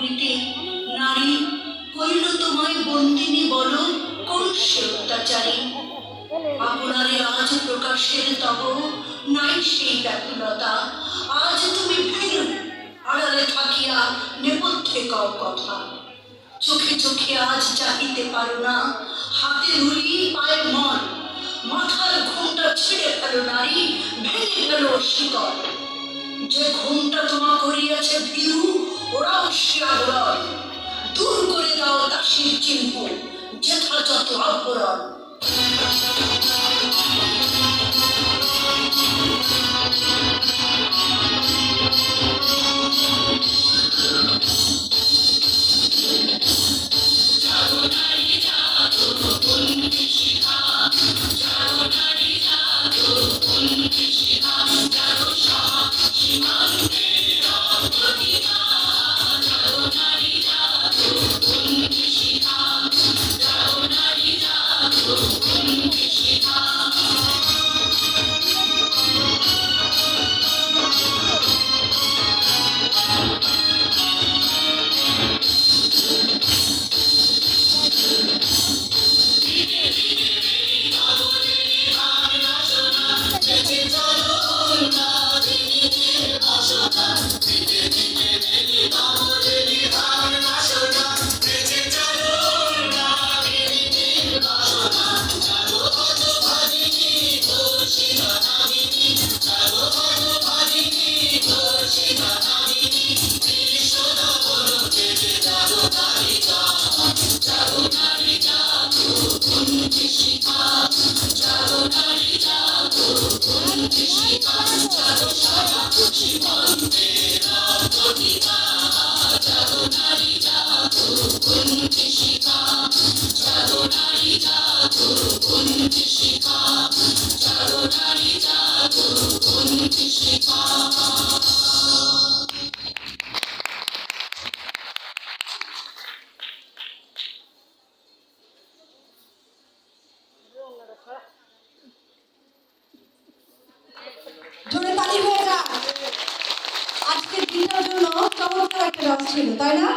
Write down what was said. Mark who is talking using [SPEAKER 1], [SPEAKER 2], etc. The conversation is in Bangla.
[SPEAKER 1] করিতে নারী হইল তোমায় বন্দিনী বলো কোন সে অত্যাচারী। আপনারে আজ প্রকাশের তব নাই সেই ব্যাকুলতা। আজ তুমি ভীরু আড়ালে থাকিয়া নেপথ্যে কও কথা। চোখে চোখে আজ চাহিতে পারো না, হাতে নুড়ি পায়ে মন। মাথার ঘোমটা ছিঁড়ে ফেলো নারী, ভেঙে ফেলো শিকল। যে ঘোমটা তোমা করিয়াছে ভীরু ওরাও সে আবরণ। দূর করে দাও দাসীর চিহ্ন যথাযথ আবরণ।
[SPEAKER 2] জোরে তালি হয়ে যাক। আজকের দিনের জন্য চমৎকার একটা গান ছিল, তাই না?